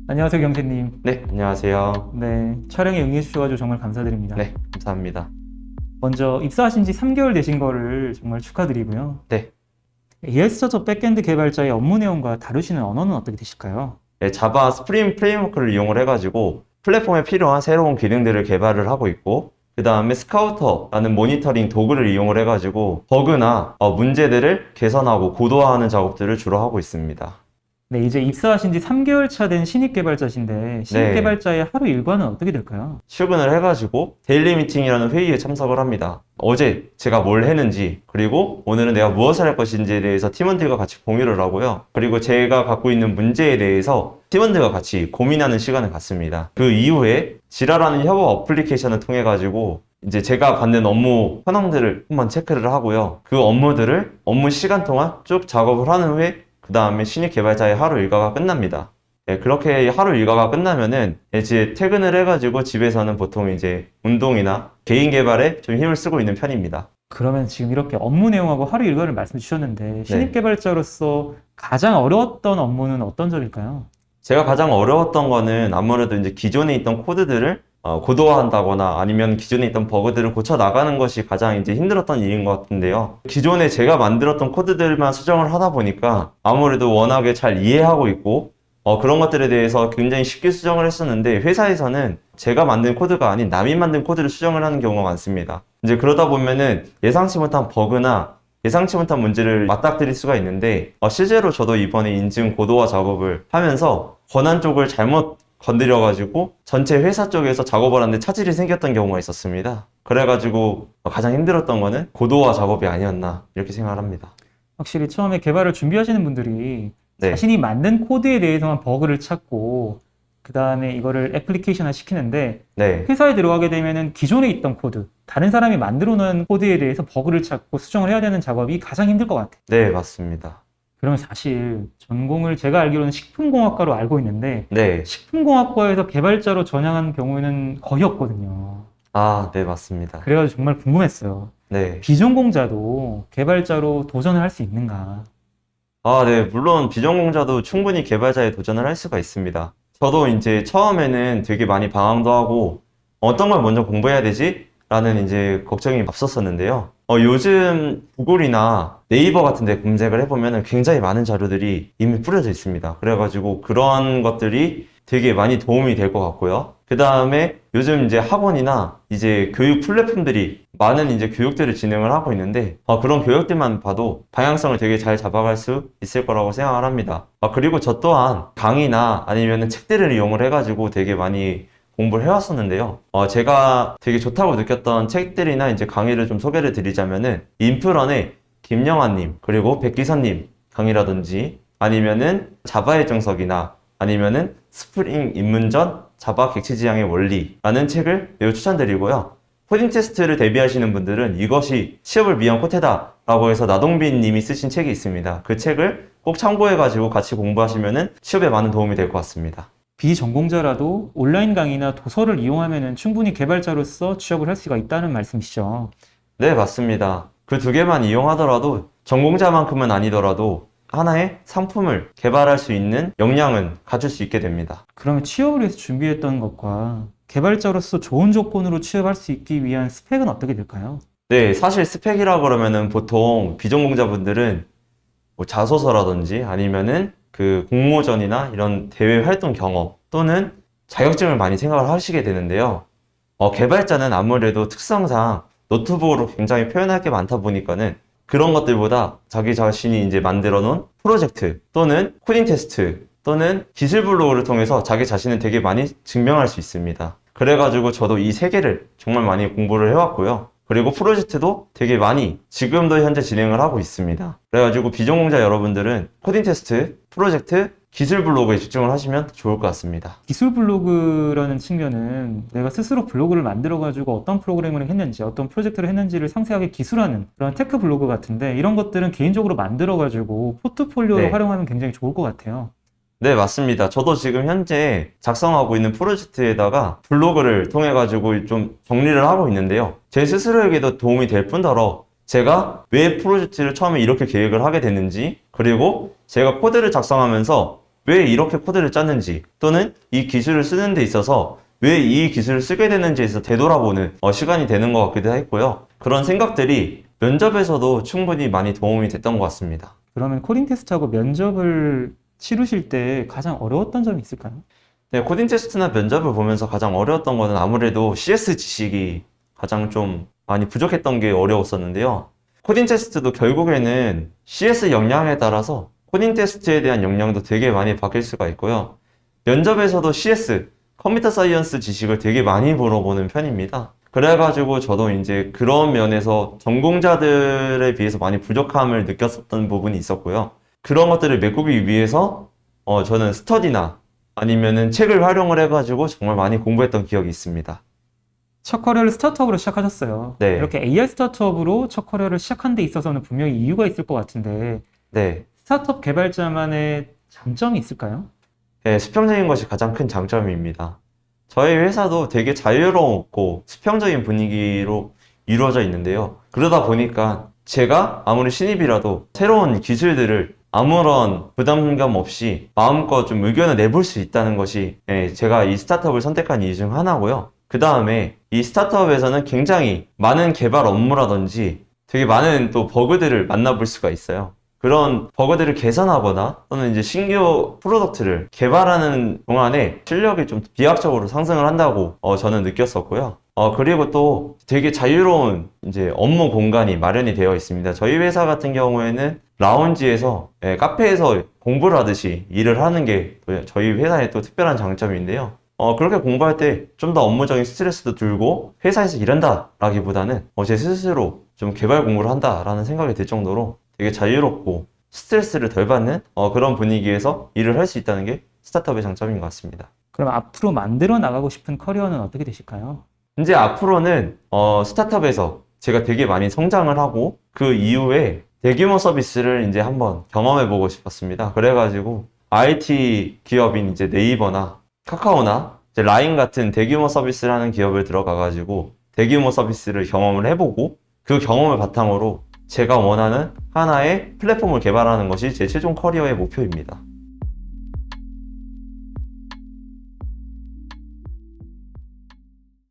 안녕하세요, 경태님. 네, 안녕하세요. 네, 촬영에 응해주셔가지고 정말 감사드립니다. 네, 감사합니다. 먼저 입사하신 지 3개월 되신 거를 정말 축하드리고요. 네, AS 스타터 백엔드 개발자의 업무 내용과 다루시는 언어는 어떻게 되실까요? 네, 자바 스프링 프레임워크를 이용을 해가지고 플랫폼에 필요한 새로운 기능들을 개발을 하고 있고, 그 다음에 스카우터라는 모니터링 도구를 이용을 해가지고 버그나 문제들을 개선하고 고도화하는 작업들을 주로 하고 있습니다. 네, 이제 입사하신 지 3개월 차 된 신입 개발자신데 신입 네. 개발자의 하루 일과는 어떻게 될까요? 출근을 해가지고 데일리 미팅이라는 회의에 참석을 합니다. 어제 제가 뭘 했는지, 그리고 오늘은 내가 무엇을 할 것인지에 대해서 팀원들과 같이 공유를 하고요. 그리고 제가 갖고 있는 문제에 대해서 팀원들과 같이 고민하는 시간을 갖습니다. 그 이후에 지라라는 협업 어플리케이션을 통해 가지고 이제 제가 받는 업무 현황들을 한번 체크를 하고요. 그 업무들을 업무 시간 동안 쭉 작업을 하는 후에 그 다음에 신입 개발자의 하루 일과가 끝납니다. 네, 그렇게 하루 일과가 끝나면은 이제 퇴근을 해가지고 집에서는 보통 이제 운동이나 개인 개발에 좀 힘을 쓰고 있는 편입니다. 그러면 지금 이렇게 업무 내용하고 하루 일과를 말씀 주셨는데 신입 네. 개발자로서 가장 어려웠던 업무는 어떤 점일까요? 제가 가장 어려웠던 거는 아무래도 이제 기존에 있던 코드들을 고도화한다거나 아니면 기존에 있던 버그들을 고쳐 나가는 것이 가장 이제 힘들었던 일인 것 같은데요. 기존에 제가 만들었던 코드들만 수정을 하다 보니까 아무래도 워낙에 잘 이해하고 있고 그런 것들에 대해서 굉장히 쉽게 수정을 했었는데 회사에서는 제가 만든 코드가 아닌 남이 만든 코드를 수정을 하는 경우가 많습니다. 이제 그러다 보면은 예상치 못한 버그나 예상치 못한 문제를 맞닥뜨릴 수가 있는데 실제로 저도 이번에 인증 고도화 작업을 하면서 권한 쪽을 잘못 건드려가지고 전체 회사 쪽에서 작업을 하는데 차질이 생겼던 경우가 있었습니다. 그래가지고 가장 힘들었던 거는 고도화 작업이 아니었나 이렇게 생각을 합니다. 확실히 처음에 개발을 준비하시는 분들이 네. 자신이 만든 코드에 대해서만 버그를 찾고 그 다음에 이거를 애플리케이션화 시키는데 네. 회사에 들어가게 되면은 기존에 있던 코드, 다른 사람이 만들어 놓은 코드에 대해서 버그를 찾고 수정을 해야 되는 작업이 가장 힘들 것 같아요. 네, 맞습니다. 그러면 사실 전공을 제가 알기로는 식품공학과로 알고 있는데 네. 식품공학과에서 개발자로 전향한 경우에는 거의 없거든요. 아, 네, 맞습니다. 그래가지고 정말 궁금했어요. 네. 비전공자도 개발자로 도전을 할 수 있는가? 아, 네. 물론 비전공자도 충분히 개발자에 도전을 할 수가 있습니다. 저도 이제 처음에는 되게 많이 방황도 하고 어떤 걸 먼저 공부해야 되지? 라는 이제 걱정이 앞섰었는데요. 요즘 구글이나 네이버 같은 데 검색을 해보면 굉장히 많은 자료들이 이미 뿌려져 있습니다. 그래가지고 그런 것들이 되게 많이 도움이 될 것 같고요. 그 다음에 요즘 이제 학원이나 이제 교육 플랫폼들이 많은 이제 교육들을 진행을 하고 있는데 그런 교육들만 봐도 방향성을 되게 잘 잡아갈 수 있을 거라고 생각을 합니다. 그리고 저 또한 강의나 아니면 책들을 이용을 해가지고 되게 많이 공부를 해왔었는데요. 제가 되게 좋다고 느꼈던 책들이나 이제 강의를 좀 소개를 드리자면은 인프런의 김영환님 그리고 백기선님 강의라든지 아니면은 자바의 정석이나 아니면은 스프링 입문전 자바 객체지향의 원리라는 책을 매우 추천드리고요. 코딩 테스트를 대비하시는 분들은 이것이 취업을 위한 코테다 라고 해서 나동빈 님이 쓰신 책이 있습니다. 그 책을 꼭 참고해가지고 같이 공부하시면은 취업에 많은 도움이 될 것 같습니다. 비전공자라도 온라인 강의나 도서를 이용하면 충분히 개발자로서 취업을 할 수가 있다는 말씀이시죠. 네, 맞습니다. 그 두 개만 이용하더라도 전공자만큼은 아니더라도 하나의 상품을 개발할 수 있는 역량은 갖출 수 있게 됩니다. 그러면 취업을 위해서 준비했던 것과 개발자로서 좋은 조건으로 취업할 수 있기 위한 스펙은 어떻게 될까요? 네, 사실 스펙이라 그러면은 보통 비전공자분들은 뭐 자소서라든지 아니면은 그 공모전이나 이런 대외 활동 경험 또는 자격증을 많이 생각을 하시게 되는데요. 개발자는 아무래도 특성상 노트북으로 굉장히 표현할 게 많다 보니까는 그런 것들보다 자기 자신이 이제 만들어 놓은 프로젝트 또는 코딩 테스트 또는 기술 블로그를 통해서 자기 자신을 되게 많이 증명할 수 있습니다. 그래가지고 저도 이 세 개를 정말 많이 공부를 해왔고요. 그리고 프로젝트도 되게 많이 지금도 현재 진행을 하고 있습니다. 그래가지고 비전공자 여러분들은 코딩 테스트, 프로젝트, 기술 블로그에 집중을 하시면 좋을 것 같습니다. 기술 블로그라는 측면은 내가 스스로 블로그를 만들어가지고 어떤 프로그램을 했는지, 어떤 프로젝트를 했는지를 상세하게 기술하는 그런 테크 블로그 같은데 이런 것들은 개인적으로 만들어가지고 포트폴리오로 네. 활용하면 굉장히 좋을 것 같아요. 네, 맞습니다. 저도 지금 현재 작성하고 있는 프로젝트에다가 블로그를 통해 가지고 좀 정리를 하고 있는데요. 제 스스로에게도 도움이 될 뿐더러 제가 왜 프로젝트를 처음에 이렇게 계획을 하게 됐는지, 그리고 제가 코드를 작성하면서 왜 이렇게 코드를 짰는지 또는 이 기술을 쓰는 데 있어서 왜 이 기술을 쓰게 되는지에서 되돌아보는 시간이 되는 것 같기도 했고요. 그런 생각들이 면접에서도 충분히 많이 도움이 됐던 것 같습니다. 그러면 코딩 테스트하고 면접을 치르실 때 가장 어려웠던 점이 있을까요? 네, 코딩 테스트나 면접을 보면서 가장 어려웠던 거는 아무래도 CS 지식이 가장 좀 많이 부족했던 게 어려웠었는데요. 코딩 테스트도 결국에는 CS 역량에 따라서 코딩 테스트에 대한 역량도 되게 많이 바뀔 수가 있고요. 면접에서도 CS, 컴퓨터 사이언스 지식을 되게 많이 물어보는 편입니다. 그래가지고 저도 이제 그런 면에서 전공자들에 비해서 많이 부족함을 느꼈었던 부분이 있었고요. 그런 것들을 메꾸기 위해서 저는 스터디나 아니면은 책을 활용을 해가지고 정말 많이 공부했던 기억이 있습니다. 첫 커리어를 스타트업으로 시작하셨어요. 네. 이렇게 AI 스타트업으로 첫 커리어를 시작한 데 있어서는 분명히 이유가 있을 것 같은데 네. 스타트업 개발자만의 장점이 있을까요? 네, 수평적인 것이 가장 큰 장점입니다. 저희 회사도 되게 자유롭고 수평적인 분위기로 이루어져 있는데요. 그러다 보니까 제가 아무리 신입이라도 새로운 기술들을 아무런 부담감 없이 마음껏 좀 의견을 내볼 수 있다는 것이 제가 이 스타트업을 선택한 이유 중 하나고요. 그 다음에 이 스타트업에서는 굉장히 많은 개발 업무라든지 되게 많은 또 버그들을 만나볼 수가 있어요. 그런 버그들을 개선하거나 또는 이제 신규 프로덕트를 개발하는 동안에 실력이 좀 비약적으로 상승을 한다고 저는 느꼈었고요. 그리고 또 되게 자유로운 이제 업무 공간이 마련이 되어 있습니다. 저희 회사 같은 경우에는 라운지에서 카페에서 공부를 하듯이 일을 하는 게 저희 회사의 또 특별한 장점인데요. 그렇게 공부할 때 좀 더 업무적인 스트레스도 들고 회사에서 일한다라기보다는 제 스스로 좀 개발 공부를 한다라는 생각이 들 정도로 되게 자유롭고 스트레스를 덜 받는 그런 분위기에서 일을 할 수 있다는 게 스타트업의 장점인 것 같습니다. 그럼 앞으로 만들어 나가고 싶은 커리어는 어떻게 되실까요? 이제 앞으로는 스타트업에서 제가 되게 많이 성장을 하고 그 이후에 대규모 서비스를 이제 한번 경험해보고 싶었습니다. 그래가지고 IT 기업인 이제 네이버나 카카오나 이제 라인 같은 대규모 서비스를 하는 기업을 들어가가지고 대규모 서비스를 경험을 해보고 그 경험을 바탕으로 제가 원하는 하나의 플랫폼을 개발하는 것이 제 최종 커리어의 목표입니다.